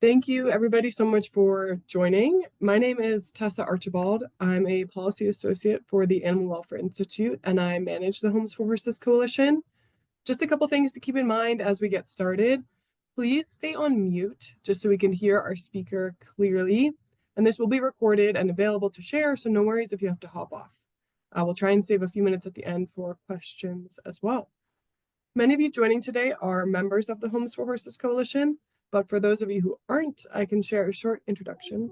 Thank you, everybody, so much for joining. My name is Tessa Archibald. I'm a policy associate for the Animal Welfare Institute, and I manage the Homes for Horses Coalition. Just a couple things to keep in mind as we get started. Please stay on mute just so we can hear our speaker clearly. And this will be recorded and available to share, so no worries if you have to hop off. We'll try and save a few minutes at the end for questions as well. Many of you joining today are members of the Homes for Horses Coalition, but for those of you who aren't, I can share a short introduction.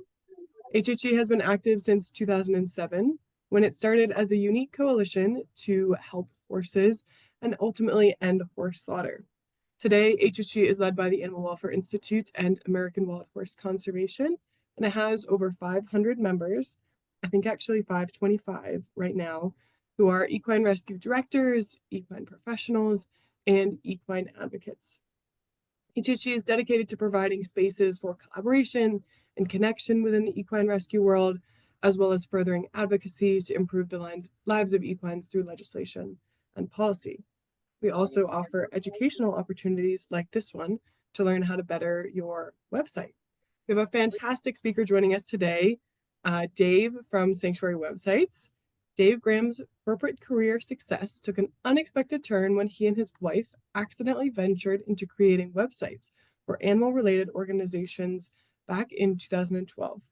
HHE has been active since 2007, when it started as a unique coalition to help horses and ultimately end horse slaughter. Today, HHE is led by the Animal Welfare Institute and American Wild Horse Conservation, and it has over 500 members, I think actually 525 right now, who are equine rescue directors, equine professionals, and equine advocates. HHE is dedicated to providing spaces for collaboration and connection within the equine rescue world, as well as furthering advocacy to improve the lives of equines through legislation and policy. We also offer educational opportunities like this one to learn how to better your website. We have a fantastic speaker joining us today, Dave from Sanctuary Websites. Dave Graham's corporate career success took an unexpected turn when he and his wife accidentally ventured into creating websites for animal-related organizations back in 2012.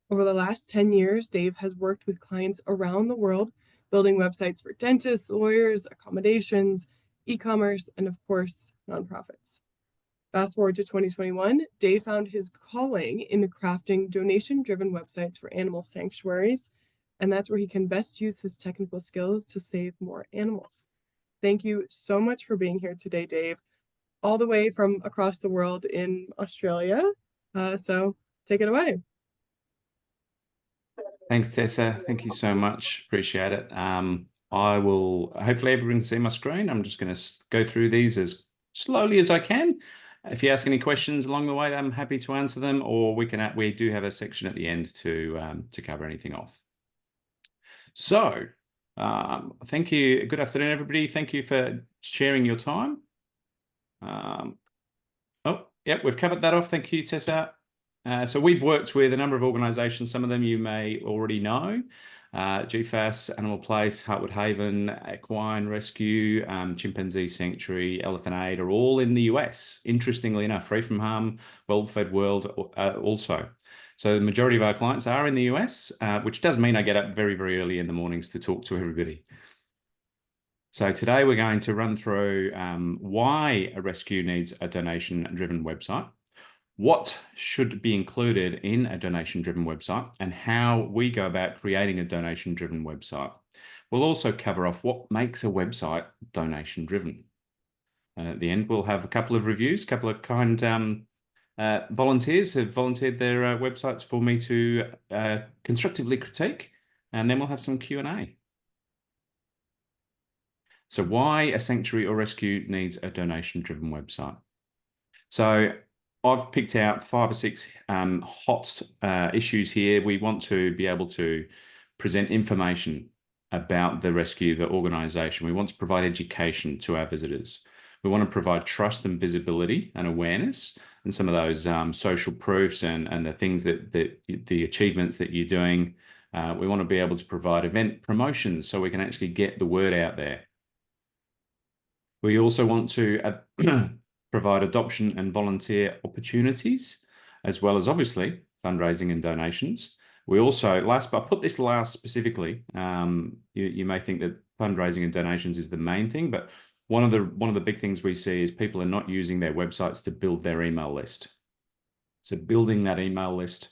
Over the last 10 years, Dave has worked with clients around the world, building websites for dentists, lawyers, accommodations, e-commerce, and of course, nonprofits. Fast forward to 2021, Dave found his calling in crafting donation-driven websites for animal sanctuaries, and that's where he can best use his technical skills to save more animals. Thank you so much for being here today, Dave, all the way from across the world in Australia. So take it away. Thanks, Tessa. Thank you so much. Appreciate it. I will, hopefully everyone can see my screen. I'm just going to go through these as slowly as I can. If you ask any questions along the way, I'm happy to answer them, or we do have a section at the end to cover anything off. So thank you. Good afternoon, everybody. Thank you for sharing your time. We've covered that off. Thank you, Tessa. So we've worked with a number of organisations. Some of them you may already know. GFAS, Animal Place, Heartwood Haven, Equine Rescue, Chimpanzee Sanctuary, Elephant Aid are all in the US. Interestingly enough, Free From Harm, Well-Fed World also. So the majority of our clients are in the US, which does mean I get up very, very early in the mornings to talk to everybody. So today we're going to run through why a rescue needs a donation-driven website, what should be included in a donation-driven website, and how we go about creating a donation-driven website. We'll also cover off what makes a website donation-driven. And at the end, we'll have a couple of reviews, a couple of kind volunteers have volunteered their websites for me to constructively critique, and then we'll have some Q&A. So why a sanctuary or rescue needs a donation-driven website? So I've picked out 5 or 6 hot issues here. We want to be able to present information about the rescue, the organisation. We want to provide education to our visitors. We want to provide trust and visibility and awareness and some of those social proofs and the things the achievements that you're doing. We want to be able to provide event promotions so we can actually get the word out there. We also want to provide adoption and volunteer opportunities, as well as obviously fundraising and donations. We also, I put this last specifically, you may think that fundraising and donations is the main thing, but one of the big things we see is people are not using their websites to build their email list. So building that email list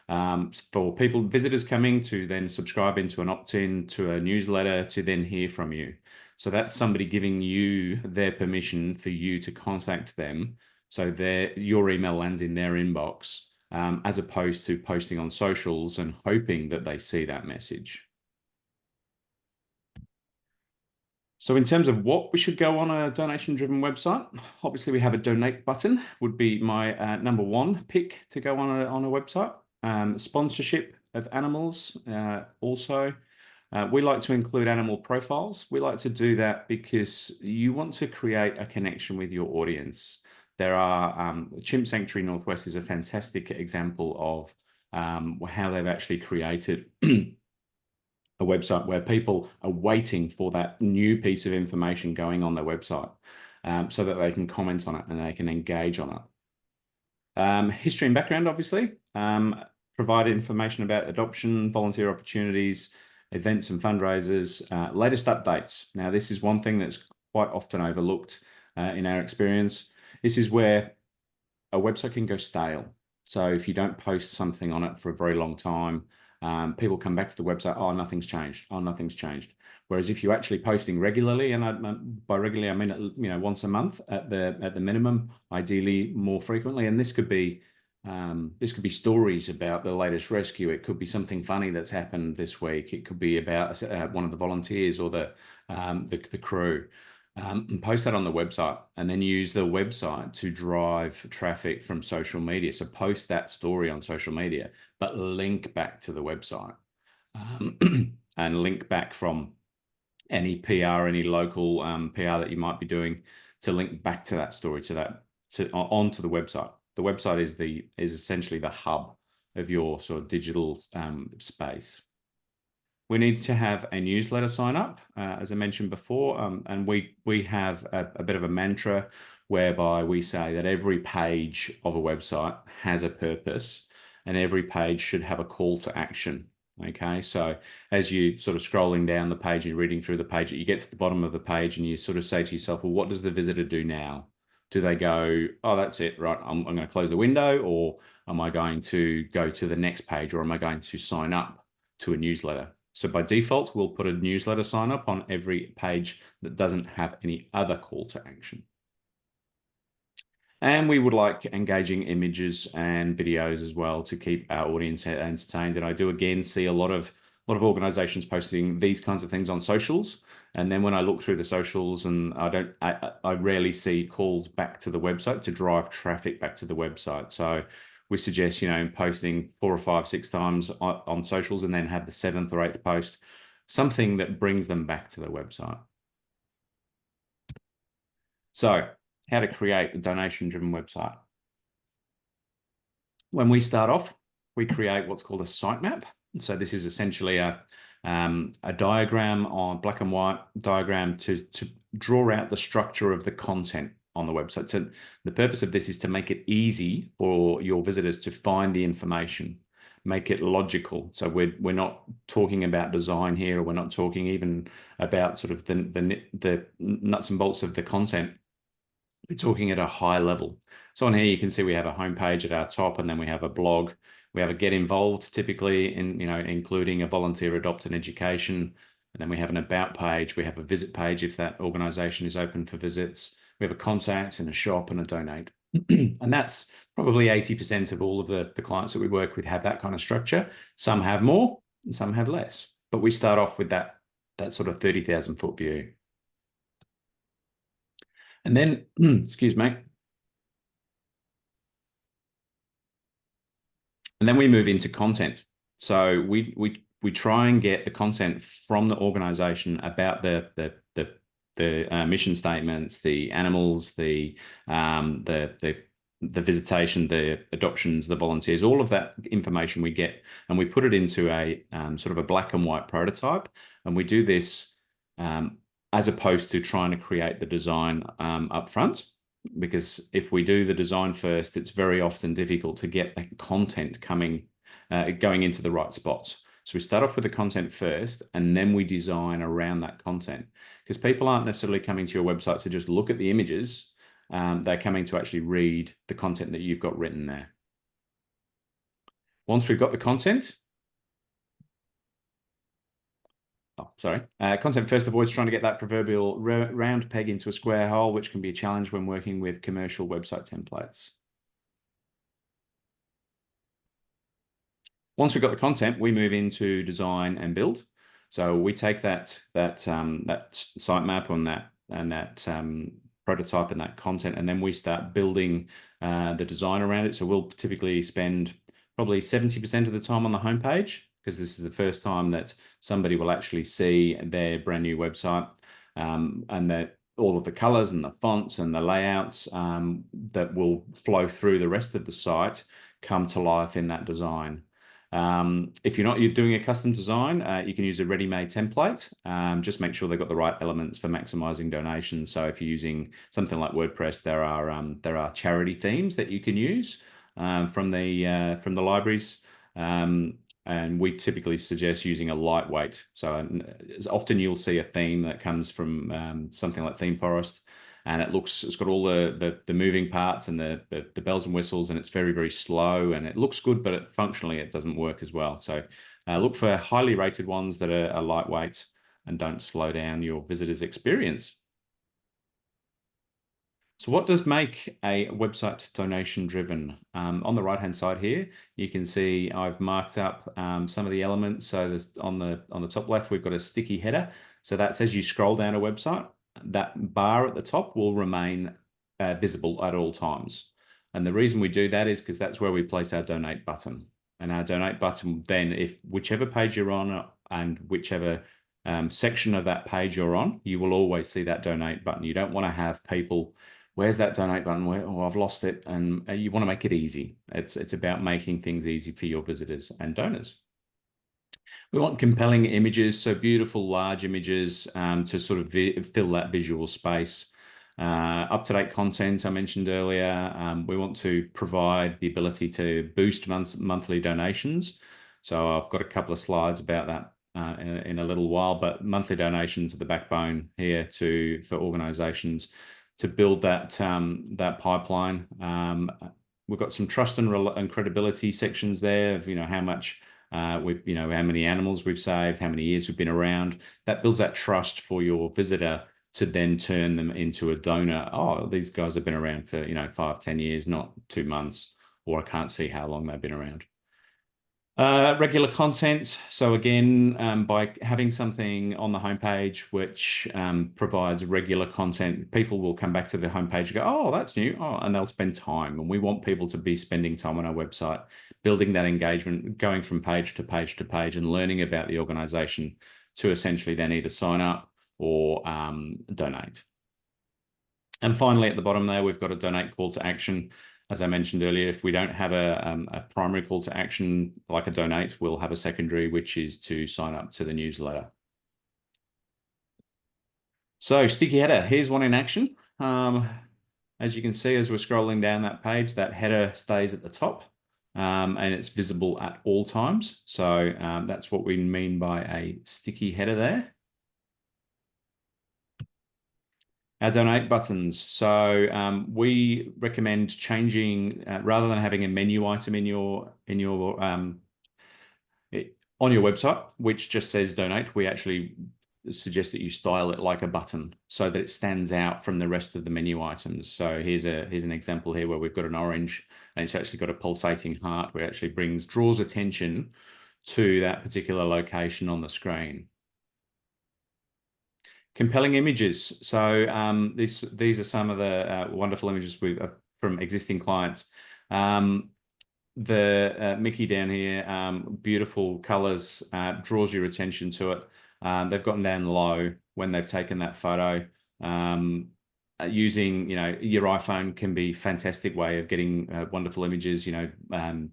for visitors coming to then subscribe into an opt-in to a newsletter to then hear from you. So that's somebody giving you their permission for you to contact them. So your email lands in their inbox, as opposed to posting on socials and hoping that they see that message. So in terms of what we should go on a donation-driven website, obviously we have a donate button, would be my #1 pick to go on a website. Sponsorship of animals also. We like to include animal profiles. We like to do that because you want to create a connection with your audience. there are Chimp Sanctuary Northwest is a fantastic example of how they've actually created a website where people are waiting for that new piece of information going on their website, so that they can comment on it and they can engage on it. History and background, obviously, provide information about adoption, volunteer opportunities, events and fundraisers, latest updates. Now, this is one thing that's quite often overlooked in our experience. This is where a website can go stale. So if you don't post something on it for a very long time, people come back to the website, oh, nothing's changed. Oh, nothing's changed. Whereas if you're actually posting regularly, and by regularly I mean once a month at the minimum, ideally more frequently, and this could be stories about the latest rescue. It could be something funny that's happened this week. It could be about one of the volunteers or the crew. And post that on the website, and then use the website to drive traffic from social media. So post that story on social media, but link back to the website, and link back from any PR, any local PR that you might be doing, to link back to that story, onto the website. The website is essentially the hub of your sort of digital space. We need to have a newsletter sign up, as I mentioned before, and we have a bit of a mantra whereby we say that every page of a website has a purpose, and every page should have a call to action. Okay, so as you sort of scrolling down the page, you're reading through the page, you get to the bottom of the page and you sort of say to yourself, well, what does the visitor do now? Do they go, oh, that's it, right, I'm going to close the window, or am I going to go to the next page, or am I going to sign up to a newsletter? So by default, we'll put a newsletter sign up on every page that doesn't have any other call to action. And we would like engaging images and videos as well to keep our audience entertained. And I do again see a lot of organizations posting these kinds of things on socials. And then when I look through the socials, and I rarely see calls back to the website to drive traffic back to the website. So we suggest, posting 4 or 5, 6 times on socials, and then have the 7th or 8th post, something that brings them back to the website. So how to create a donation-driven website. When we start off, we create what's called a sitemap. So this is essentially a diagram, on black and white diagram, to draw out the structure of the content on the website. So the purpose of this is to make it easy for your visitors to find the information, make it logical. So we're not talking about design here, or we're not talking even about sort of the nuts and bolts of the content. We're talking at a high level. So on here, you can see we have a homepage at our top, and then we have a blog. We have a get involved, typically including a volunteer, adopt, and education. And then we have an about page. We have a visit page if that organization is open for visits. We have a contact and a shop and a donate. And that's probably 80% of all of the clients that we work with have that kind of structure. Some have more and some have less, but we start off with that sort of 30,000 foot view. And then, excuse me. And then we move into content. So we try and get the content from the organization about the mission statements, the animals, the visitation, the adoptions, the volunteers, all of that information we get, and we put it into a sort of a black and white prototype. And we do this as opposed to trying to create the design up front, because if we do the design first, it's very often difficult to get the content going into the right spots. So we start off with the content first, and then we design around that content, because people aren't necessarily coming to your website to just look at the images. They're coming to actually read the content that you've got written there. Once we've got the content, content first avoids trying to get that proverbial round peg into a square hole, which can be a challenge when working with commercial website templates. Once we've got the content, we move into design and build. So we take that sitemap and that prototype and that content, and then we start building the design around it. So we'll typically spend probably 70% of the time on the homepage, because this is the first time that somebody will actually see their brand new website, and that all of the colors and the fonts and the layouts that will flow through the rest of the site come to life in that design. If you're doing a custom design, you can use a ready-made template. Just make sure they've got the right elements for maximizing donations. So if you're using something like WordPress, there are charity themes that you can use from the libraries. And we typically suggest using a lightweight. So often you'll see a theme that comes from something like ThemeForest, and it's got all the moving parts and the bells and whistles, and it's very, very slow, and it looks good, but functionally it doesn't work as well. So look for highly rated ones that are lightweight and don't slow down your visitor's experience. So what does make a website donation driven? On the right-hand side here, you can see I've marked up some of the elements. So on the top left, we've got a sticky header. So that's as you scroll down a website, that bar at the top will remain visible at all times. And the reason we do that is because that's where we place our donate button. And our donate button, then if whichever page you're on and whichever section of that page you're on, you will always see that donate button. You don't want to have people, where's that donate button? Oh, I've lost it. And you want to make it easy. It's about making things easy for your visitors and donors. We want compelling images, so beautiful large images to sort of fill that visual space. Up-to-date content I mentioned earlier. We want to provide the ability to boost monthly donations. So I've got a couple of slides about that in a little while, but monthly donations are the backbone here for organizations to build that pipeline. We've got some trust and credibility sections there of how much how many animals we've saved, how many years we've been around. That builds that trust for your visitor to then turn them into a donor. Oh, these guys have been around for 5-10 years, not 2 months, or I can't see how long they've been around. Regular content. So again, by having something on the homepage which provides regular content, people will come back to the homepage and go, oh, that's new. Oh, and they'll spend time. And we want people to be spending time on our website, building that engagement, going from page to page to page and learning about the organization to essentially then either sign up or donate. And finally, at the bottom there, we've got a donate call to action. As I mentioned earlier, if we don't have a primary call to action like a donate, we'll have a secondary, which is to sign up to the newsletter. So sticky header, here's one in action. As you can see, as we're scrolling down that page, that header stays at the top and it's visible at all times. So that's what we mean by a sticky header there. Our donate buttons. So we recommend changing rather than having a menu item on your website, which just says donate. We actually suggest that you style it like a button so that it stands out from the rest of the menu items. So here's an example here where we've got an orange and it's actually got a pulsating heart, where it actually draws attention to that particular location on the screen. Compelling images. So these are some of the wonderful images from existing clients. The Mickey down here, beautiful colors, draws your attention to it. They've gotten down low when they've taken that photo. Using your iPhone can be a fantastic way of getting wonderful images. Dawn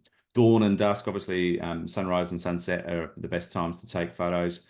and dusk, obviously, sunrise and sunset are the best times to take photos.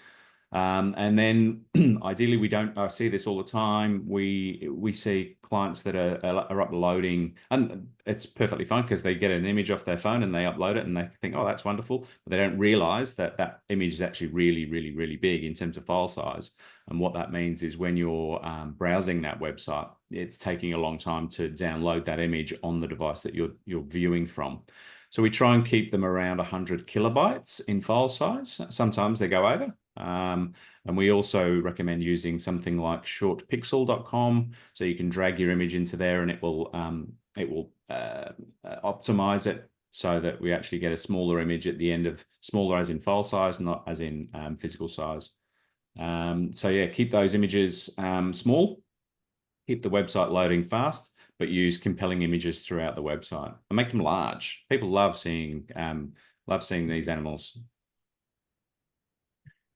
And then ideally, I see this all the time. We see clients that are uploading, and it's perfectly fine because they get an image off their phone and they upload it and they think, oh, that's wonderful. But they don't realize that image is actually really, really, really big in terms of file size. And what that means is when you're browsing that website, it's taking a long time to download that image on the device that you're viewing from. So we try and keep them around 100 kilobytes in file size. Sometimes they go over. And we also recommend using something like shortpixel.com, so you can drag your image into there and it will optimize it so that we actually get a smaller image at the end of, smaller as in file size, not as in physical size. So yeah, keep those images small, keep the website loading fast, but use compelling images throughout the website and make them large. People love seeing these animals.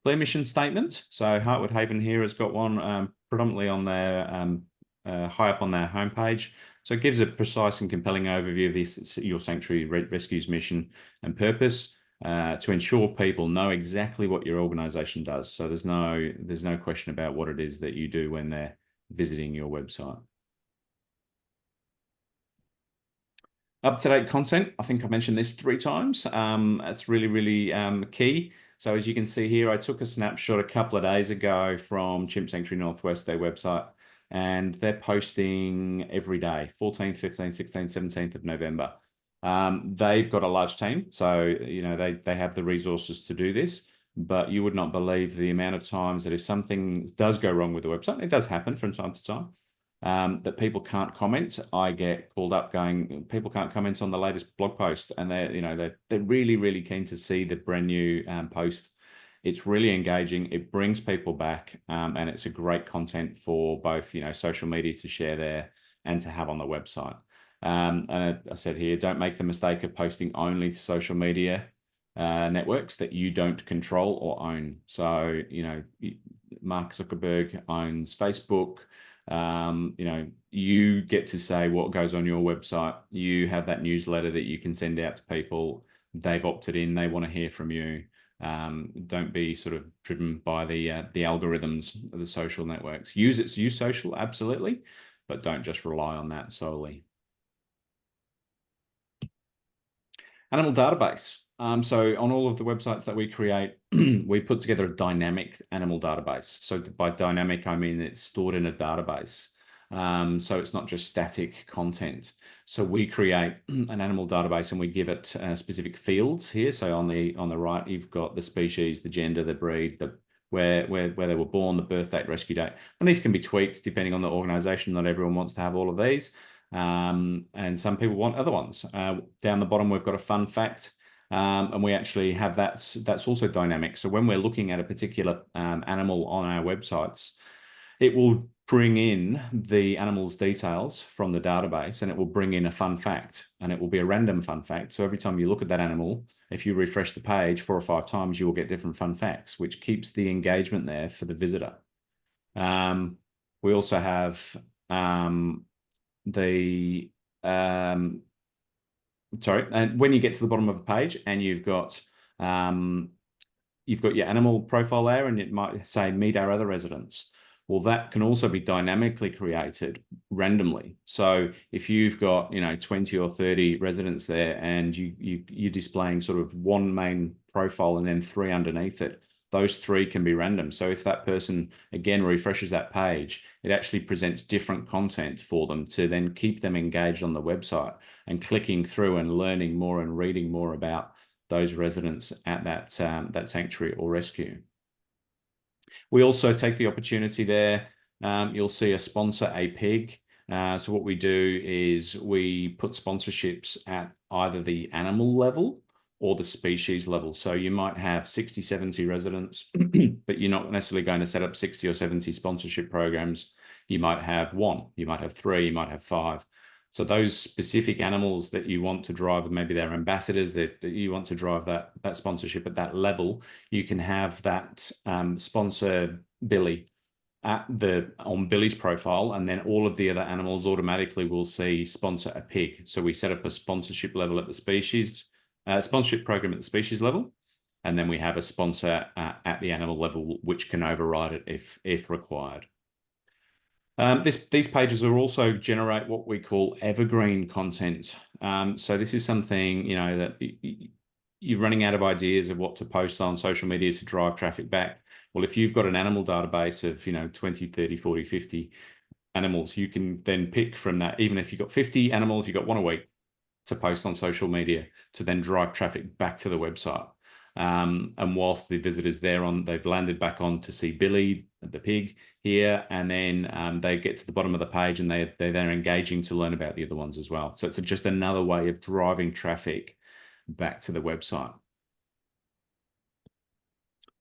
clear mission statement. So Hartwood Haven here has got one predominantly on their high up on their homepage. So it gives a precise and compelling overview of this, your Sanctuary Rescue's mission and purpose to ensure people know exactly what your organisation does. So there's no question about what it is that you do when they're visiting your website. Up-to-date content. I think I mentioned this 3 times. That's really, really key. So as you can see here, I took a snapshot a couple of days ago from Chimp Sanctuary Northwest, their website, and they're posting every day, 14th, 15th, 16th, 17th of November. They've got a large team, so you know they have the resources to do this, but you would not believe the amount of times that if something does go wrong with the website, it does happen from time to time, that people can't comment. I get called up going, people can't comment on the latest blog post, and they're really, really keen to see the brand new post. It's really engaging. It brings people back, and it's a great content for both social media to share there and to have on the website. And I said here, don't make the mistake of posting only to social media networks that you don't control or own. So Mark Zuckerberg owns Facebook. You get to say what goes on your website. You have that newsletter that you can send out to people. They've opted in. They want to hear from you. Don't be sort of driven by the algorithms of the social networks. Use social, absolutely, but don't just rely on that solely. Animal database. So on all of the websites that we create, we put together a dynamic animal database. So by dynamic, I mean it's stored in a database. So it's not just static content. So we create an animal database and we give it specific fields here. So on the right, you've got the species, the gender, the breed, where they were born, the birth date, rescue date. And these can be tweaked depending on the organization. Not everyone wants to have all of these. And some people want other ones. Down the bottom, we've got a fun fact. And we actually have that's also dynamic. So when we're looking at a particular animal on our websites, it will bring in the animal's details from the database, and it will bring in a fun fact, and it will be a random fun fact. So every time you look at that animal, if you refresh the page 4 or 5 times, you will get different fun facts, which keeps the engagement there for the visitor. We also have and when you get to the bottom of the page and you've got your animal profile there, and it might say meet our other residents. Well, that can also be dynamically created randomly. So if you've got 20 or 30 residents there, and you're displaying sort of one main profile and then 3 underneath it, those 3 can be random. So if that person again refreshes that page, it actually presents different content for them to then keep them engaged on the website and clicking through and learning more and reading more about those residents at that sanctuary or rescue. We also take the opportunity there. You'll see a sponsor a pig. So what we do is we put sponsorships at either the animal level or the species level. So you might have 60, 70 residents, but you're not necessarily going to set up 60 or 70 sponsorship programs. You might have 1, you might have 3, you might have 5. So those specific animals that you want to drive, maybe they're ambassadors, that you want to drive that sponsorship at that level, you can have that sponsor Billy on Billy's profile, and then all of the other animals automatically will see sponsor a pig. So we set up a sponsorship level at the species, sponsorship program at the species level, and then we have a sponsor at the animal level, which can override it if required. These pages will also generate what we call evergreen content. So this is something, that you're running out of ideas of what to post on social media to drive traffic back. Well, if you've got an animal database of, 20, 30, 40, 50 animals, you can then pick from that. Even if you've got 50 animals, you've got 1 a week to post on social media to then drive traffic back to the website. And whilst the visitor's there they've landed back on to see Billy, the pig here, and then they get to the bottom of the page and they're engaging to learn about the other ones as well. So it's just another way of driving traffic back to the website.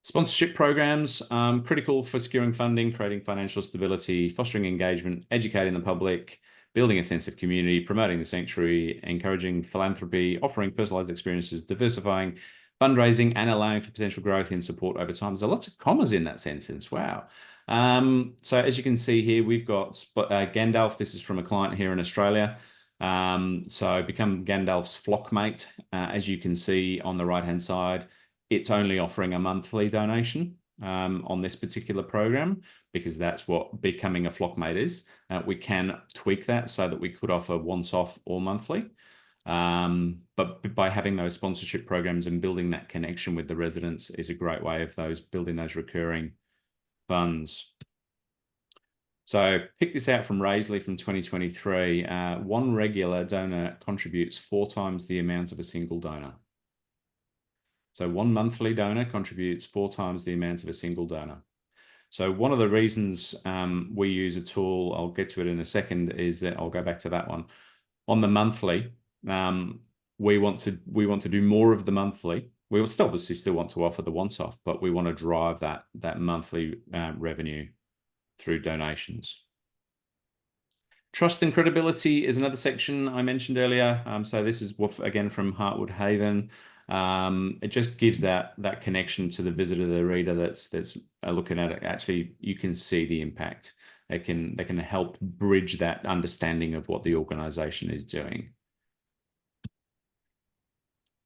Sponsorship programs, critical for securing funding, creating financial stability, fostering engagement, educating the public, building a sense of community, promoting the sanctuary, encouraging philanthropy, offering personalized experiences, diversifying fundraising and allowing for potential growth in support over time. There's lots of commas in that sentence. Wow. So as you can see here, we've got Gandalf. This is from a client here in Australia. So become Gandalf's flockmate. As you can see on the right-hand side, it's only offering a monthly donation on this particular program, because that's what becoming a flockmate is. We can tweak that so that we could offer once off or monthly. But by having those sponsorship programs and building that connection with the residents is a great way of building those recurring funds. So pick this out from Raisley from 2023. One regular donor contributes 4 times the amount of a single donor. So one monthly donor contributes 4 times the amount of a single donor. So one of the reasons we use a tool, I'll get to it in a second, is that I'll go back to that one. On the monthly, we want to do more of the monthly. We will obviously still want to offer the once-off, but we want to drive that monthly revenue through donations. Trust and credibility is another section I mentioned earlier. So this is again from Heartwood Haven. It just gives that connection to the visitor, the reader that's looking at it. Actually, you can see the impact. They can help bridge that understanding of what the organization is doing.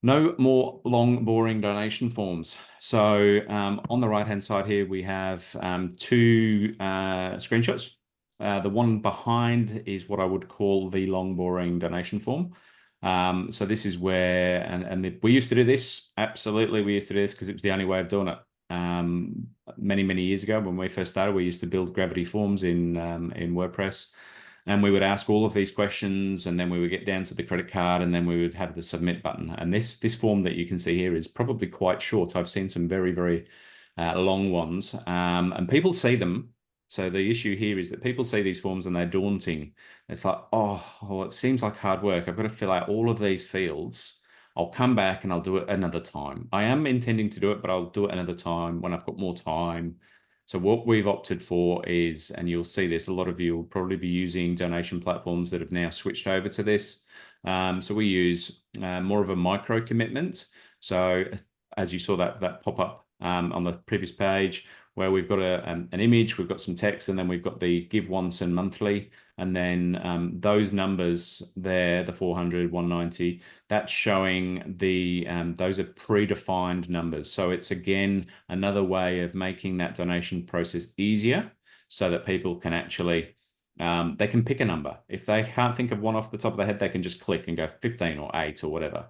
No more long, boring donation forms. So on the right-hand side here, we have 2 screenshots. The one behind is what I would call the long, boring donation form. So this is where, and we used to do this. Absolutely, we used to do this because it was the only way of doing it. Many years ago, when we first started, we used to build Gravity forms in WordPress. And we would ask all of these questions, and then we would get down to the credit card, and then we would have the submit button. And this form that you can see here is probably quite short. I've seen some very long ones, and people see them. So the issue here is that people see these forms and they're daunting. It's like, oh, it seems like hard work. I've got to fill out all of these fields. I'll come back and I'll do it another time. I am intending to do it, but I'll do it another time when I've got more time. So what we've opted for is, and you'll see this, a lot of you will probably be using donation platforms that have now switched over to this. So we use more of a micro commitment. So as you saw that pop up on the previous page, where we've got an image, we've got some text, and then we've got the give once and monthly. And then those numbers there, the 400, 190, that's showing those are predefined numbers. So it's, again, another way of making that donation process easier so that people can actually, they can pick a number. If they can't think of one off the top of their head, they can just click and go 15 or 8 or whatever.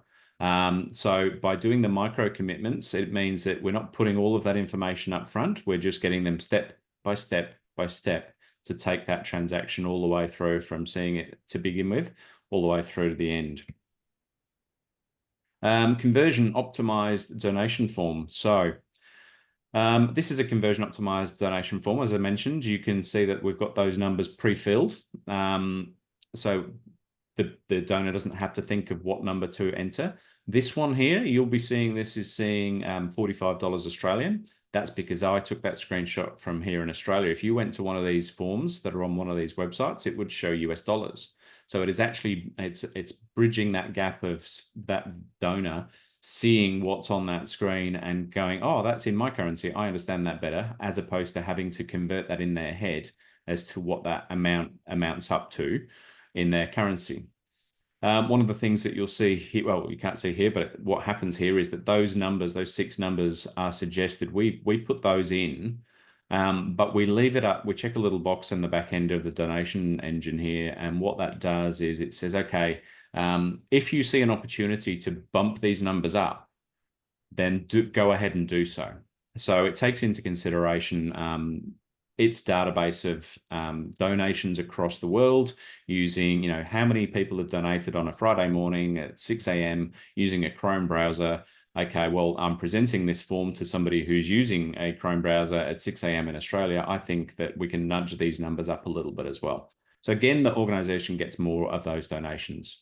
So by doing the micro commitments, it means that we're not putting all of that information up front. We're just getting them step by step to take that transaction all the way through, from seeing it to begin with all the way through to the end. Conversion optimized donation form. So this is a conversion optimized donation form. As I mentioned, you can see that we've got those numbers pre-filled. So the donor doesn't have to think of what number to enter. This one here, you'll be seeing this is seeing $45 Australian. That's because I took that screenshot from here in Australia. If you went to one of these forms that are on one of these websites, it would show US dollars. So it is actually, it's bridging that gap of that donor seeing what's on that screen and going, oh, that's in my currency. I understand that better, as opposed to having to convert that in their head as to what that amounts up to in their currency. One of the things that you'll see here, well, you can't see here, but what happens here is that those numbers, those 6 numbers are suggested. We put those in, but we leave it up. We check a little box in the back end of the donation engine here. And what that does is it says, okay, if you see an opportunity to bump these numbers up, then go ahead and do so. So it takes into consideration its database of donations across the world, using, how many people have donated on a Friday morning at 6 a.m. using a Chrome browser. Okay, well, I'm presenting this form to somebody who's using a Chrome browser at 6 a.m. in Australia. I think that we can nudge these numbers up a little bit as well. So again, the organization gets more of those donations.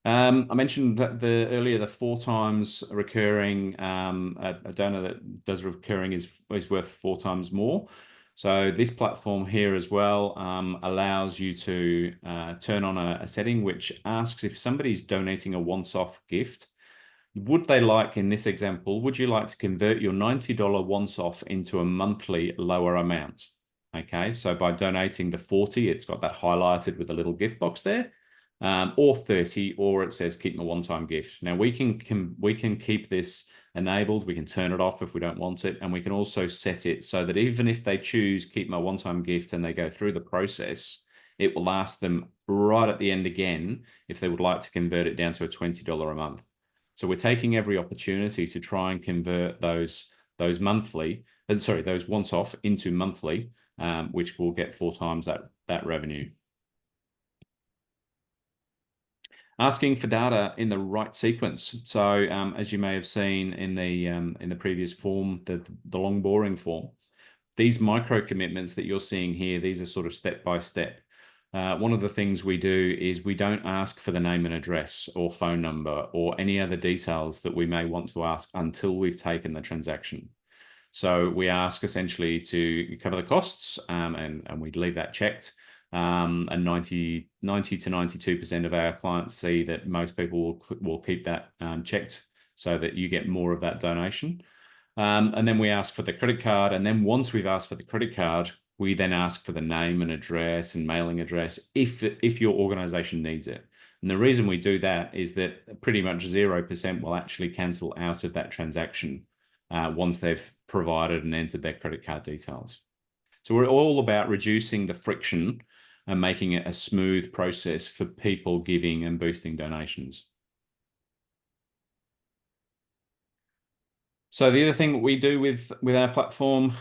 I mentioned that earlier, the 4 times recurring, a donor that does recurring is worth 4 times more. So this platform here as well allows you to turn on a setting which asks if somebody's donating a once-off gift, Would they like, in this example, would you like to convert your $90 once-off into a monthly lower amount? Okay, so by donating the 40, it's got that highlighted with a little gift box there, or 30, or it says keep my one-time gift. Now we can keep this enabled. We can turn it off if we don't want it, and we can also set it so that even if they choose keep my one-time gift and they go through the process, it will ask them right at the end again if they would like to convert it down to a $20 a month. So we're taking every opportunity to try and convert those monthly, those once-off into monthly, which will get 4 times that revenue. Asking for data in the right sequence. So as you may have seen in the previous form, the long boring form, these micro commitments that you're seeing here, these are sort of step by step. One of the things we do is we don't ask for the name and address or phone number or any other details that we may want to ask until we've taken the transaction. So we ask essentially to cover the costs, and we leave that checked. And 90 to 92% of our clients see that most people will keep that checked so that you get more of that donation. And then we ask for the credit card. And then once we've asked for the credit card, we then ask for the name and address and mailing address if your organization needs it. And the reason we do that is that pretty much 0% will actually cancel out of that transaction once they've provided and entered their credit card details. So we're all about reducing the friction and making it a smooth process for people giving and boosting donations. So the other thing we do with our platform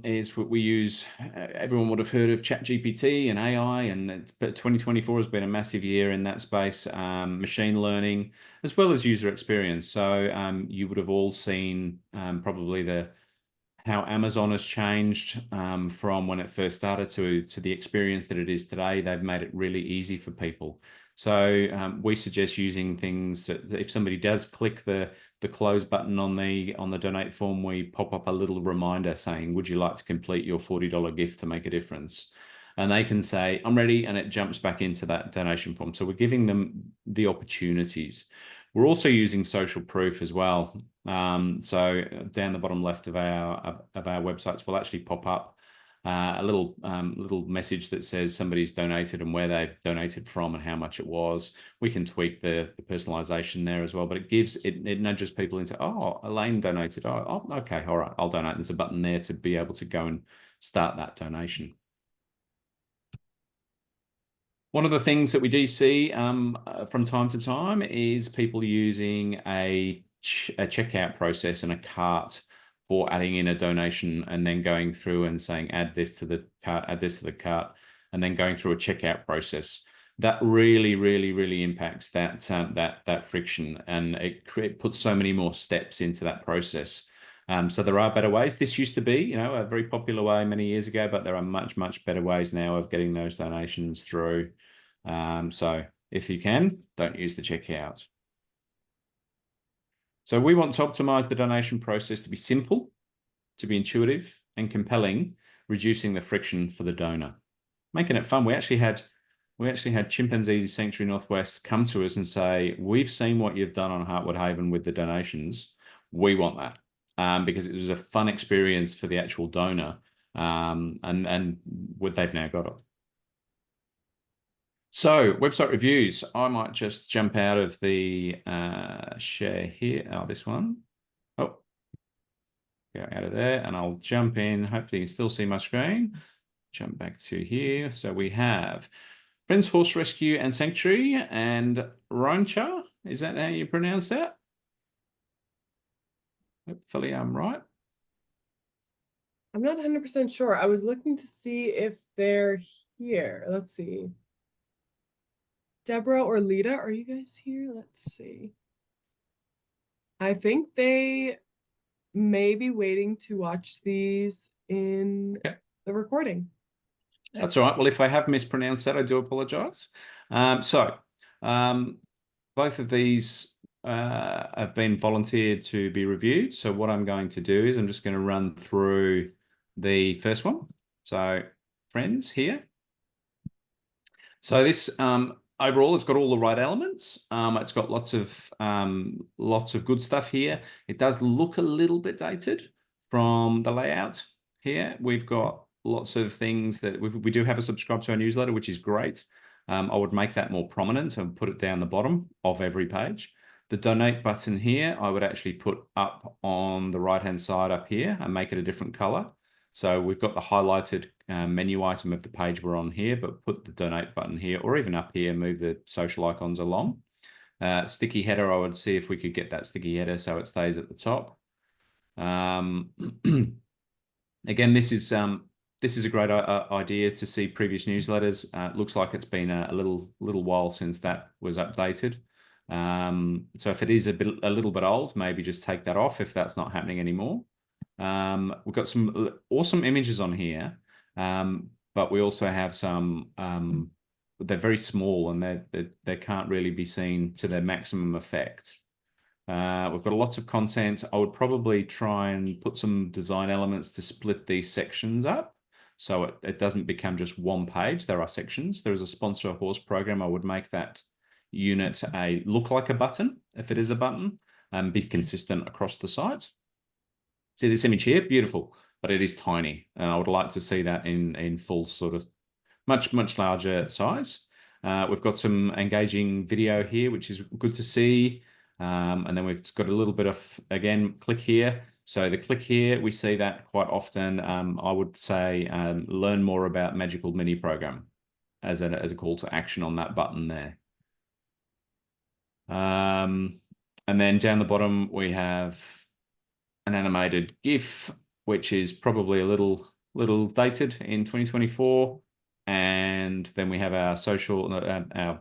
is we use, everyone would have heard of ChatGPT and AI, but 2024 has been a massive year in that space, machine learning, as well as user experience. So you would have all seen probably how Amazon has changed from when it first started to the experience that it is today. They've made it really easy for people. So we suggest using things that if somebody does click the close button on the donate form, we pop up a little reminder saying, would you like to complete your $40 gift to make a difference? And they can say, I'm ready, and it jumps back into that donation form. So we're giving them the opportunities. We're also using social proof as well. So down the bottom left of our websites will actually pop up a little message that says somebody's donated and where they've donated from and how much it was. We can tweak the personalization there as well, but it nudges people into, oh, Elaine donated. Oh, okay, all right, I'll donate. There's a button there to be able to go and start that donation. One of the things that we do see from time to time is people using a checkout process and a cart for adding in a donation and then going through and saying, add this to the cart, add this to the cart, and then going through a checkout process. That really, really, really impacts that friction, and it puts so many more steps into that process. So there are better ways. This used to be, a very popular way many years ago, but there are much, much better ways now of getting those donations through. So if you can, don't use the checkout. So we want to optimize the donation process to be simple, to be intuitive and compelling, reducing the friction for the donor, making it fun. We actually had Chimpanzee Sanctuary Northwest come to us and say, we've seen what you've done on Heartwood Haven with the donations. We want that because it was a fun experience for the actual donor, and they've now got it. So website reviews, I might just jump out of the share here. Oh, this one. Oh, go out of there and I'll jump in. Hopefully you can still see my screen. Jump back to here. So we have Friends Horse Rescue and Sanctuary and Rancha. Is that how you pronounce that? Hopefully I'm right. I'm not 100% sure. I was looking to see if they're here. Let's see. Deborah or Lita, are you guys here? Let's see. I think they may be waiting to watch these in the recording. That's all right. Well, if I have mispronounced that, I do apologize. So both of these have been volunteered to be reviewed. So what I'm going to do is I'm just going to run through the first one. So Friends here. So this, overall, it's got all the right elements. It's got lots of good stuff here. It does look a little bit dated from the layout here. We've got lots of things that we do have a subscribe to our newsletter, which is great. I would make that more prominent and put it down the bottom of every page. The donate button here, I would actually put up on the right-hand side up here and make it a different color. So we've got the highlighted menu item of the page we're on here, but put the donate button here, or even up here, move the social icons along. Sticky header, I would see if we could get that sticky header so it stays at the top. Again, this is a great idea to see previous newsletters. It looks like it's been a little while since that was updated. So if it is a little bit old, maybe just take that off if that's not happening anymore. We've got some awesome images on here, but we also have some, they're very small and they can't really be seen to their maximum effect. We've got lots of content. I would probably try and put some design elements to split these sections up so it doesn't become just one page. There are sections. There is a sponsor a horse program. I would make that unit look like a button if it is a button and be consistent across the site. See this image here? Beautiful, but it is tiny. And I would like to see that in full sort of much larger size. We've got some engaging video here, which is good to see. And then we've got a little bit of, again, click here. So the click here, we see that quite often. I would say learn more about Magical Mini Program as a call to action on that button there. And then down the bottom, we have an animated GIF, which is probably a little dated in 2024. And then we have our social, not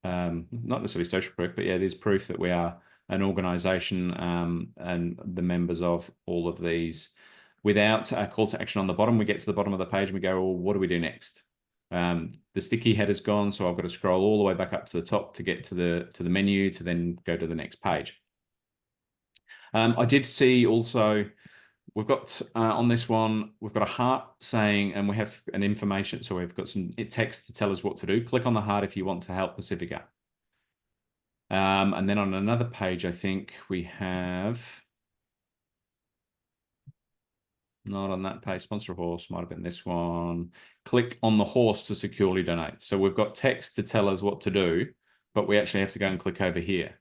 necessarily social proof, but yeah, it is proof that we are an organization and the members of all of these. Without a call to action on the bottom, we get to the bottom of the page and we go, well, what do we do next? The sticky header's gone, so I've got to scroll all the way back up to the top to get to the menu to then go to the next page. I did see also, we've got on this one, we've got a heart saying, and we have an information. So we've got some text to tell us what to do. Click on the heart if you want to help Pacifica. And then on another page, I think we have, not on that page, sponsor a horse, might have been this one. Click on the horse to securely donate. So we've got text to tell us what to do, but we actually have to go and click over here.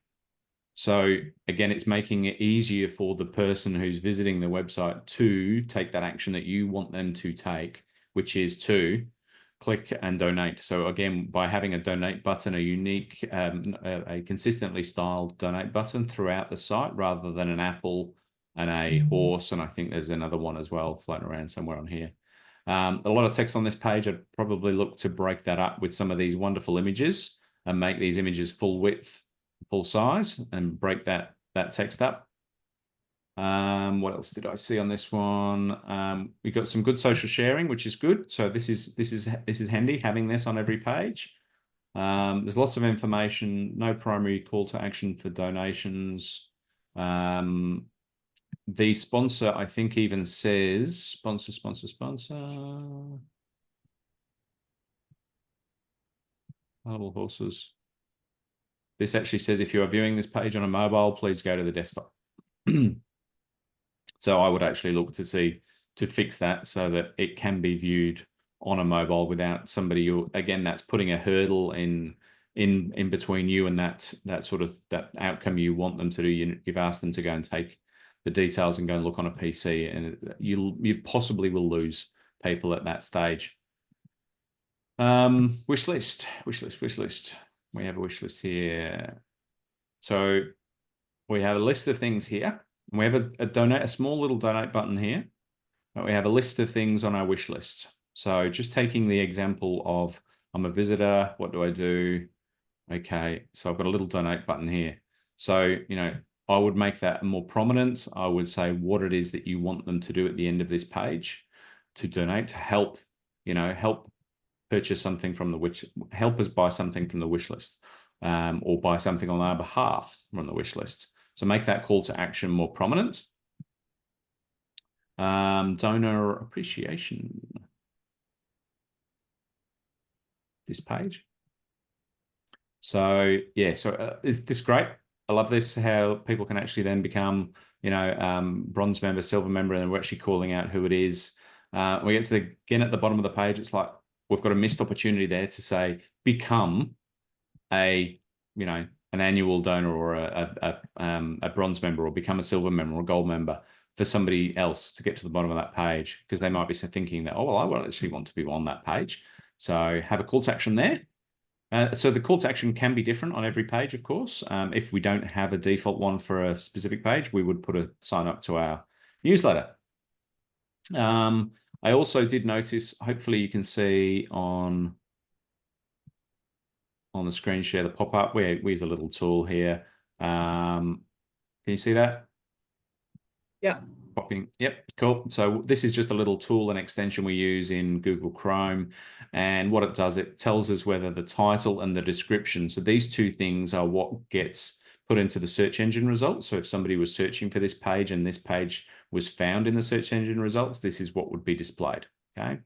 So again, it's making it easier for the person who's visiting the website to take that action that you want them to take, which is to click and donate. So again, by having a donate button, a unique, a consistently styled donate button throughout the site, rather than an apple and a horse, and I think there's another one as well floating around somewhere on here. A lot of text on this page. I'd probably look to break that up with some of these wonderful images and make these images full width, full size, and break that text up. What else did I see on this one? We got some good social sharing, which is good. So this is handy having this on every page. There's lots of information. No primary call to action for donations. The sponsor, I think, even says sponsor. Marble horses. This actually says if you are viewing this page on a mobile, please go to the desktop. So I would actually look to fix that so that it can be viewed on a mobile without somebody who, again, that's putting a hurdle in between you and that outcome you want them to do. You've asked them to go and take the details and go and look on a PC, and you possibly will lose people at that stage. Wish list. We have a wish list here. So we have a list of things here. And we have a small little donate button here. But we have a list of things on our wish list. So just taking the example of, I'm a visitor, what do I do? Okay, so I've got a little donate button here. So, I would make that more prominent. I would say what it is that you want them to do at the end of this page to donate, to help purchase something from help us buy something from the wish list, or buy something on our behalf from the wish list. So make that call to action more prominent. Donor appreciation. This page. So yeah, this is great. I love this, how people can actually then become, bronze member, silver member, and we're actually calling out who it is. We get to again at the bottom of the page, it's like we've got a missed opportunity there to say become a, an annual donor or a bronze member, or become a silver member or a gold member for somebody else to get to the bottom of that page, because they might be thinking that, oh, well, I won't actually want to be on that page. So have a call to action there. So the call to action can be different on every page, of course. If we don't have a default one for a specific page, we would put a sign up to our newsletter. I also did notice, hopefully you can see on the screen share the pop-up. We use a little tool here. Can you see that? Yeah. Popping. Yep, cool. So this is just a little tool and extension we use in Google Chrome. And what it does, it tells us whether the title and the description, so these two things are what gets put into the search engine results. So if somebody was searching for this page and this page was found in the search engine results, this is what would be displayed. Okay.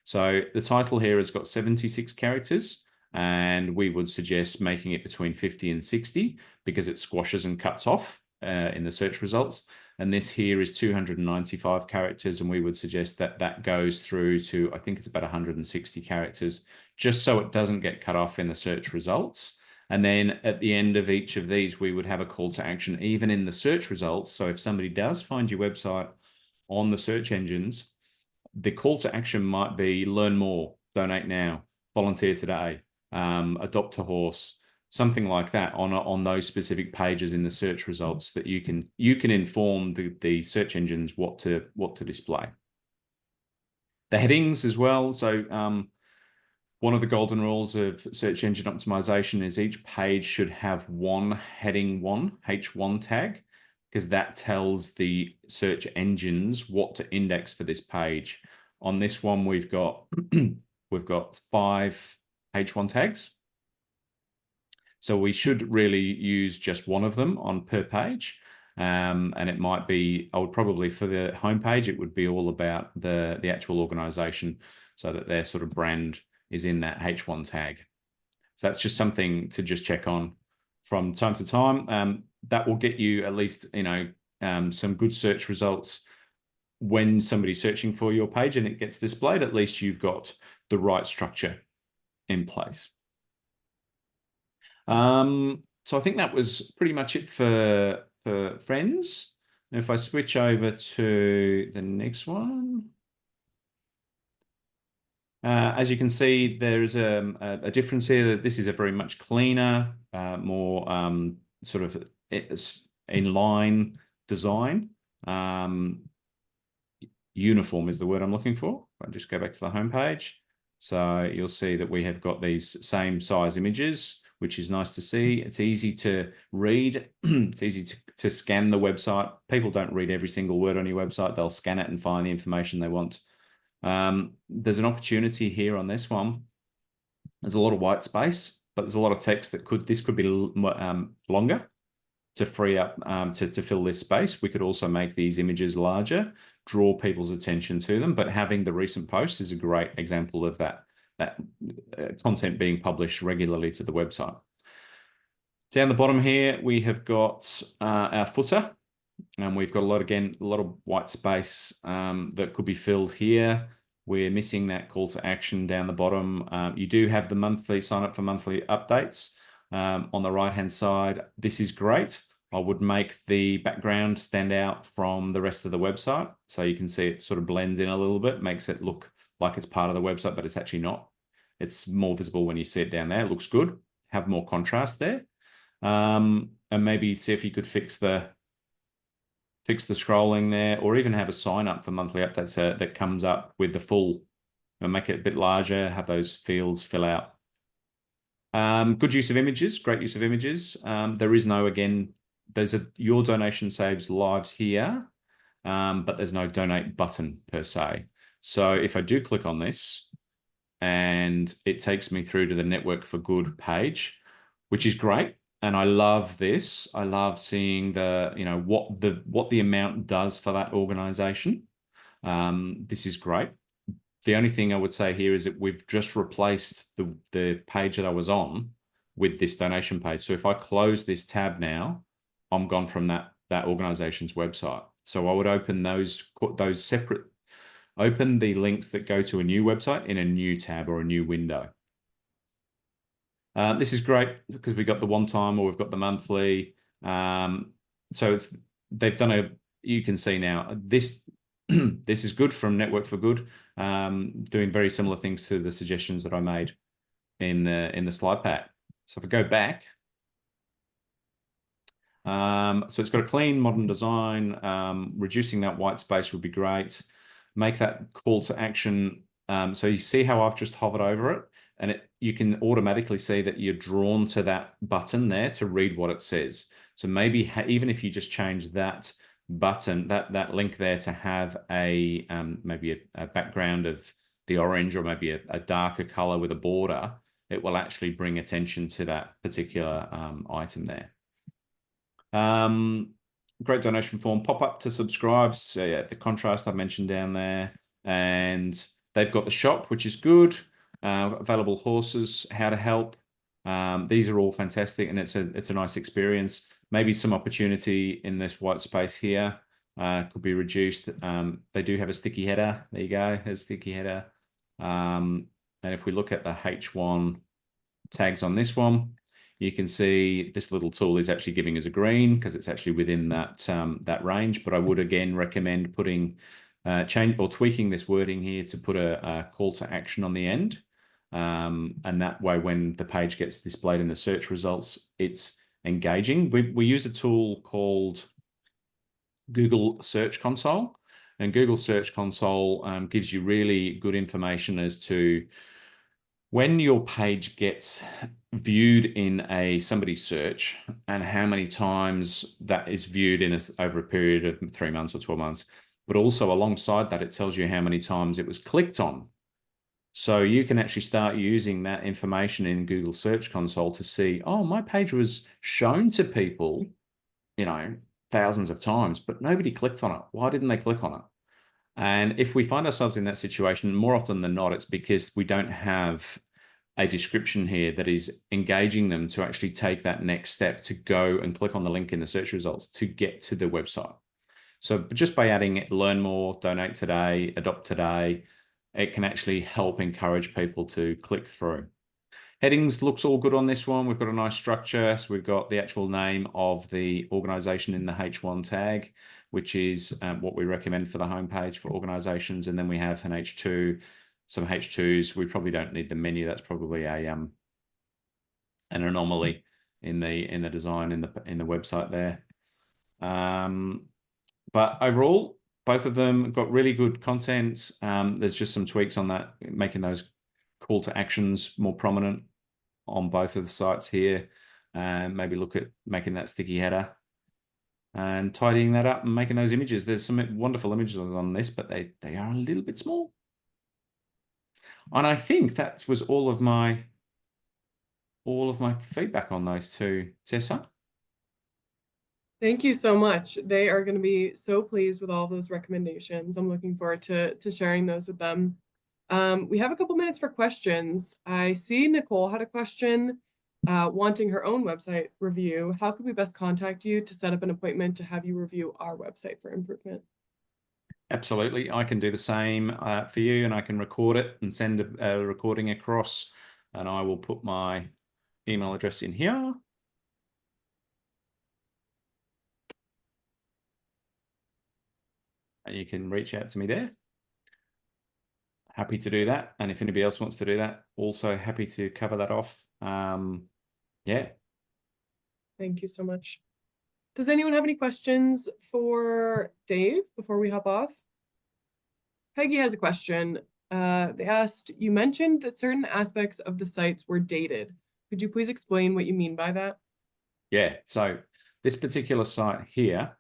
So the title here has got 76 characters, and we would suggest making it between 50 and 60 because it squashes and cuts off in the search results. And this here is 295 characters, and we would suggest that that goes through to, I think it's about 160 characters, just so it doesn't get cut off in the search results. And then at the end of each of these, we would have a call to action, even in the search results. So if somebody does find your website on the search engines, the call to action might be learn more, donate now, volunteer today, adopt a horse, something like that on those specific pages in the search results, that you can inform the search engines what to display. The headings as well. So one of the golden rules of search engine optimization is each page should have one heading H1 tag, because that tells the search engines what to index for this page. On this one, we've got 5 H1 tags. So we should really use just one of them on per page. And it might be, I would probably, for the homepage, it would be all about the actual organization, so that their sort of brand is in that H1 tag. So that's just something to just check on from time to time. That will get you at least, some good search results when somebody's searching for your page and it gets displayed. At least you've got the right structure in place. So I think that was pretty much it for friends. And if I switch over to the next one, as you can see, there's a difference here. This is a very much cleaner, more sort of in-line design. Uniform is the word I'm looking for. I'll just go back to the home page. So you'll see that we have got these same size images, which is nice to see. It's easy to read. It's easy to scan the website. People don't read every single word on your website. They'll scan it and find the information they want. There's an opportunity here on this one. There's a lot of white space, but there's a lot of text that this could be longer to free up to fill this space. We could also make these images larger, draw people's attention to them, but having the recent posts is a great example of that content being published regularly to the website. Down the bottom here, we have got our footer, and we've got a lot of white space that could be filled here. We're missing that call to action down the bottom. You do have the monthly sign up for monthly updates on the right-hand side. This is great. I would make the background stand out from the rest of the website. So you can see it sort of blends in a little bit, makes it look like it's part of the website, but it's actually not. It's more visible when you see it down there. It looks good. Have more contrast there. And maybe see if you could fix the scrolling there, or even have a sign up for monthly updates that comes up with the full, and make it a bit larger, have those fields fill out. Good use of images, great use of images. There is no, again, there's your donation saves lives here, but there's no donate button per se. So if I do click on this, and it takes me through to the Network for Good page, which is great. And I love this. I love seeing what the amount does for that organization. This is great. The only thing I would say here is that we've just replaced the page that I was on with this donation page. So if I close this tab now, I'm gone from that organization's website. So I would open those separate, open the links that go to a new website in a new tab or a new window. This is great because we got the one time or we've got the monthly. So they've done you can see now this this is good from Network for Good, doing very similar things to the suggestions that I made in the slide pack. So if I go back, so it's got a clean modern design. Reducing that white space would be great. Make that call to action. So you see how I've just hovered over it, and you can automatically see that you're drawn to that button there to read what it says. So maybe even if you just change that button, that link there to have maybe a background of the orange or maybe a darker color with a border, it will actually bring attention to that particular item there. Great donation form, pop up to subscribe. So yeah, the contrast I mentioned down there, and they've got the shop, which is good. Available horses, how to help. These are all fantastic, and it's a nice experience. Maybe some opportunity in this white space here could be reduced. They do have a sticky header. There you go, there's a sticky header. And if we look at the H1 tags on this one, you can see this little tool is actually giving us a green because it's actually within that range. But I would again recommend putting change or tweaking this wording here to put a call to action on the end. And that way, when the page gets displayed in the search results, it's engaging. We use a tool called Google Search Console, and Google Search Console gives you really good information as to when your page gets viewed in somebody's search and how many times that is viewed over a period of 3 months or 12 months. But also alongside that, it tells you how many times it was clicked on. So you can actually start using that information in Google Search Console to see, oh, my page was shown to people, thousands of times, but nobody clicked on it. Why didn't they click on it? And if we find ourselves in that situation, more often than not, it's because we don't have a description here that is engaging them to actually take that next step to go and click on the link in the search results to get to the website. So just by adding learn more, donate today, adopt today, it can actually help encourage people to click through. Headings looks all good on this one. We've got a nice structure. So we've got the actual name of the organization in the H1 tag, which is what we recommend for the homepage for organizations. And then we have an H2, some H2s. We probably don't need the menu. That's probably an anomaly in the design in the website there. But overall, both of them got really good content. There's just some tweaks on that, making those call to actions more prominent on both of the sites here, and maybe look at making that sticky header and tidying that up and making those images. There's some wonderful images on this, but they are a little bit small. And I think that was all of my feedback on those two. Tessa? Thank you so much. They are going to be so pleased with all those recommendations. I'm looking forward to sharing those with them. We have a couple minutes for questions. I see Nicole had a question wanting her own website review. How could we best contact you to set up an appointment to have you review our website for improvement? Absolutely. I can do the same for you, and I can record it and send a recording across, and I will put my email address in here. And you can reach out to me there. Happy to do that. And if anybody else wants to do that, also happy to cover that off. Yeah. Thank you so much. Does anyone have any questions for Dave before we hop off? Peggy has a question. They asked, you mentioned that certain aspects of the sites were dated. Could you please explain what you mean by that? Yeah, so this particular site here,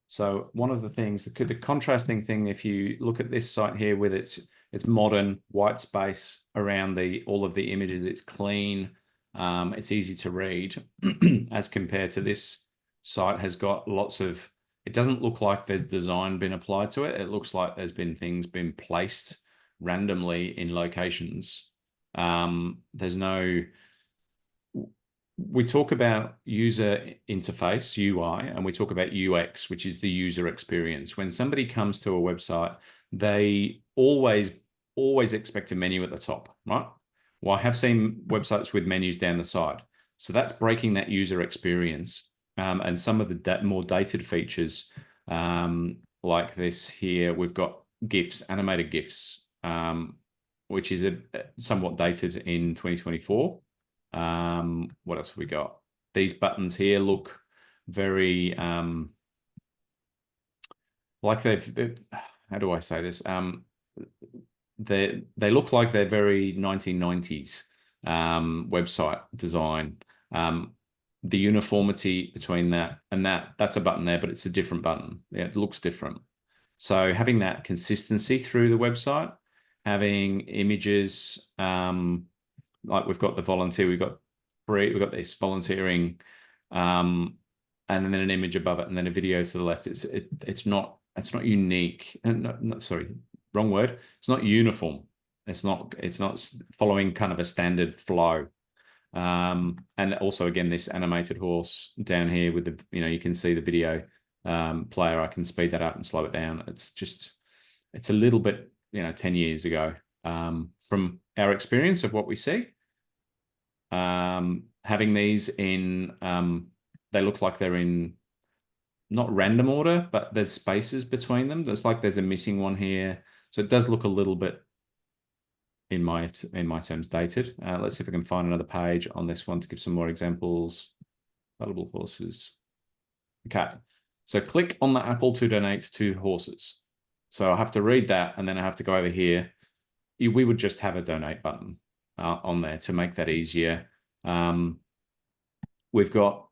so one of the things, the contrasting thing, if you look at this site here with its modern white space around all of the images, it's clean, it's easy to read, as compared to this site has got lots of, it doesn't look like there's design been applied to it. It looks like there's been things been placed randomly in locations. There's no, we talk about user interface, UI, and we talk about UX, which is the user experience. When somebody comes to a website, they always expect a menu at the top, right? Well, I have seen websites with menus down the side. So that's breaking that user experience. And some of the more dated features, like this here, we've got GIFs, animated GIFs, which is somewhat dated in 2024. What else have we got? These buttons here look very like they've how do I say this? They look like they're very 1990s website design. The uniformity between that and that's a button there, but it's a different button. Yeah, it looks different. So having that consistency through the website, having images, like we've got the volunteer, we've got this volunteering, and then an image above it, and then a video to the left. It's not unique. No, sorry, wrong word. It's not uniform. It's not following kind of a standard flow. And also again, this animated horse down here with the, you can see the video player. I can speed that up and slow it down. It's a little bit, 10 years ago from our experience of what we see. Having these in, they look like they're in not random order, but there's spaces between them. There's a missing one here. So it does look a little bit, in my terms, dated. Let's see if I can find another page on this one to give some more examples. Valuable horses. Okay. So click on the apple to donate 2 horses. So I have to read that, and then I have to go over here. We would just have a donate button on there to make that easier. We've got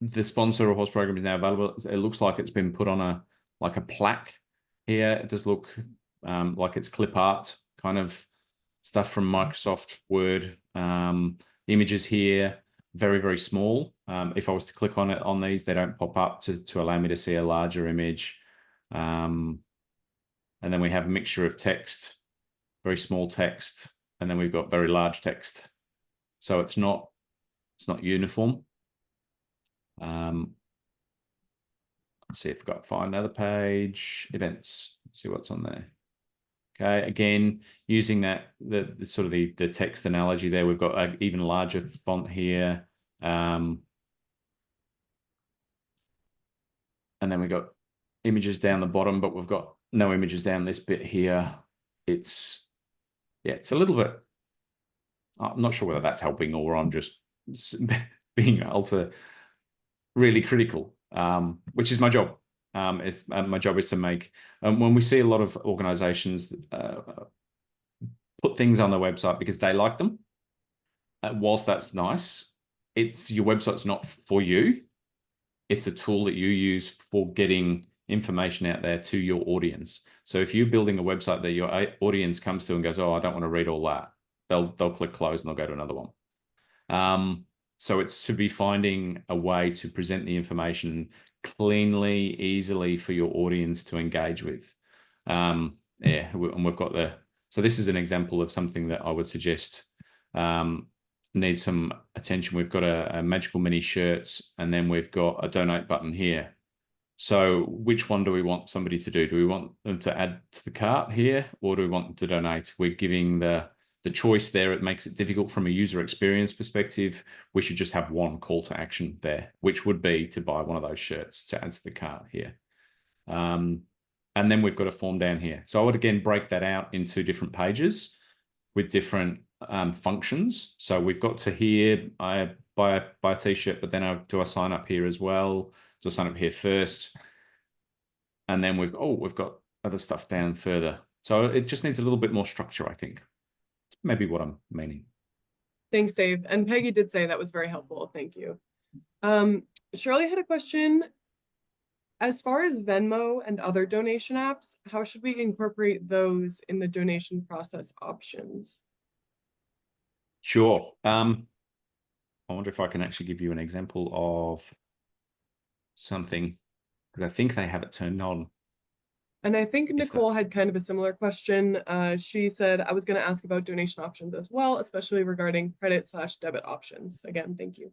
the sponsor or horse program is now available. It looks like it's been put on a plaque here. It does look like it's clip art kind of stuff from Microsoft Word. Images here, very, very small. If I was to click on it on these, they don't pop up to allow me to see a larger image. And then we have a mixture of text, very small text, and then we've got very large text. So it's not uniform. Let's see if I've got find another page, events. Let's see what's on there. Okay, again, using that the sort of the text analogy there, we've got an even larger font here. And then we've got images down the bottom, but we've got no images down this bit here. It's a little bit, I'm not sure whether that's helping or I'm just being able to really critical, which is my job. My job is to make, when we see a lot of organizations put things on their website because they like them, whilst that's nice, your website's not for you. It's a tool that you use for getting information out there to your audience. So if you're building a website that your audience comes to and goes, oh, I don't want to read all that, they'll click close and they'll go to another one. So it's to be finding a way to present the information cleanly, easily for your audience to engage with. And we've got so this is an example of something that I would suggest needs some attention. We've got a Magical Mini shirts, and then we've got a donate button here. So which one do we want somebody to do? Do we want them to add to the cart here, or do we want them to donate? We're giving the choice there. It makes it difficult from a user experience perspective. We should just have one call to action there, which would be to buy one of those shirts to add to the cart here. And then we've got a form down here. So I would again break that out into different pages with different functions. So we've got to here, I buy a t-shirt, but then do I sign up here as well? Do I sign up here first? And then we've got other stuff down further. So it just needs a little bit more structure, I think. Maybe what I'm meaning. Thanks, Dave. And Peggy did say that was very helpful. Thank you. Shirley had a question. As far as Venmo and other donation apps, how should we incorporate those in the donation process options? Sure. I wonder if I can actually give you an example of something, because I think they have it turned on. And I think Nicole had kind of a similar question. She said, I was going to ask about donation options as well, especially regarding credit/debit options. Again, thank you.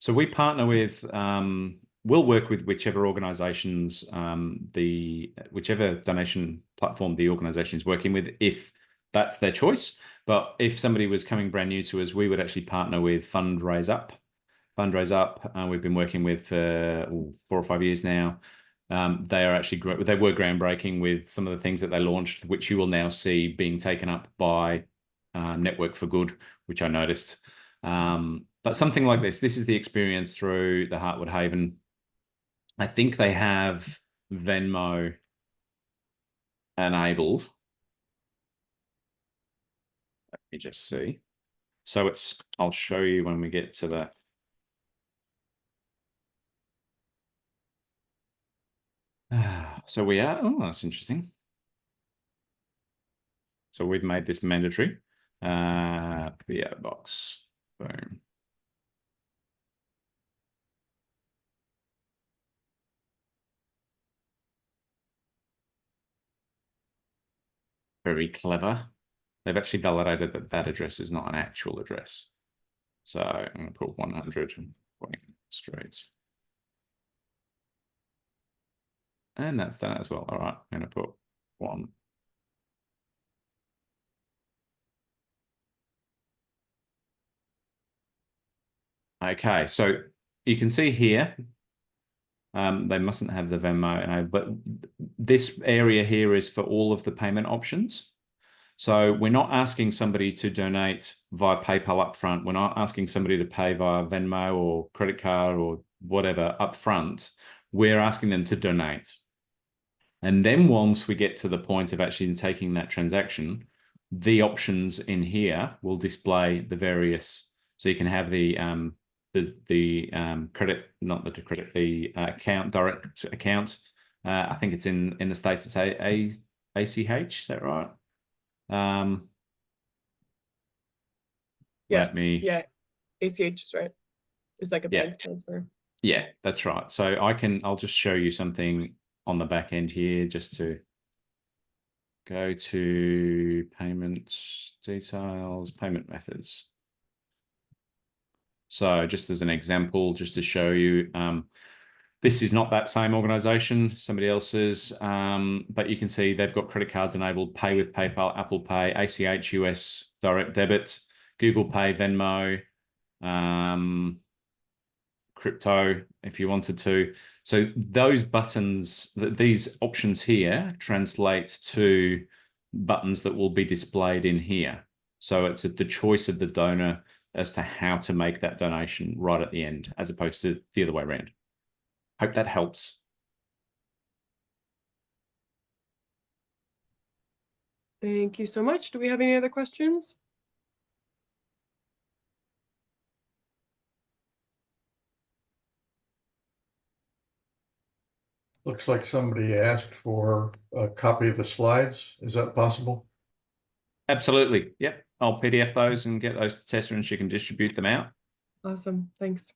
So we partner with, we'll work with whichever organizations, whichever donation platform the organization is working with, if that's their choice. But if somebody was coming brand new to us, we would actually partner with Fundraise Up. Fundraise Up, we've been working with for 4 or 5 years now. They are actually they were groundbreaking with some of the things that they launched, which you will now see being taken up by Network for Good, which I noticed. But something like this is the experience through the Heartwood Haven. I think they have Venmo enabled. Let me just see. So I'll show you when we get to that. So we are, oh, that's interesting. So we've made this mandatory. PO box, boom. Very clever. They've actually validated that that address is not an actual address. So I'm going to put 100 Street. And that's done as well. All right, I'm going to put 1. Okay, so you can see here, they mustn't have the Venmo, but this area here is for all of the payment options. So we're not asking somebody to donate via PayPal upfront. We're not asking somebody to pay via Venmo or credit card or whatever upfront. We're asking them to donate. And then once we get to the point of actually taking that transaction, the options in here will display the various. So you can have the credit, not the credit, the account, direct account. I think it's in the States. It's ACH. Is that right? Yes. Yeah. ACH is right. It's like a Yeah. bank transfer. Yeah, that's right. So I'll just show you something on the back end here, just to go to payment details, payment methods. So just as an example, just to show you, this is not that same organization, somebody else's, but you can see they've got credit cards enabled, Pay with PayPal, Apple Pay, ACH, US direct debit, Google Pay, Venmo, crypto if you wanted to. So those buttons, these options here translate to buttons that will be displayed in here. So it's the choice of the donor as to how to make that donation right at the end, as opposed to the other way around. Hope that helps. Thank you so much. Do we have any other questions? Looks like somebody asked for a copy of the slides. Is that possible? Absolutely. Yep. I'll PDF those and get those to Tessa, and she can distribute them out. Awesome. Thanks.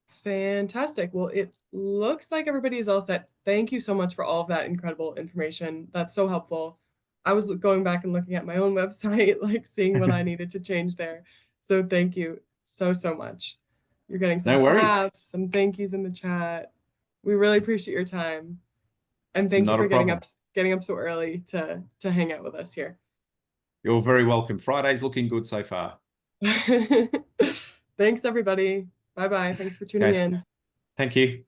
Fantastic. Well, it looks like everybody is all set. Thank you so much for all of that incredible information. That's so helpful. I was going back and looking at my own website, like seeing what I needed to change there. So thank you so much. You're getting some claps, some thank yous in the chat. We really appreciate your time. And thank you for getting up so early to hang out with us here. You're very welcome. Friday's looking good so far. Thanks, everybody. Bye-bye. Thanks for tuning in. Thank you.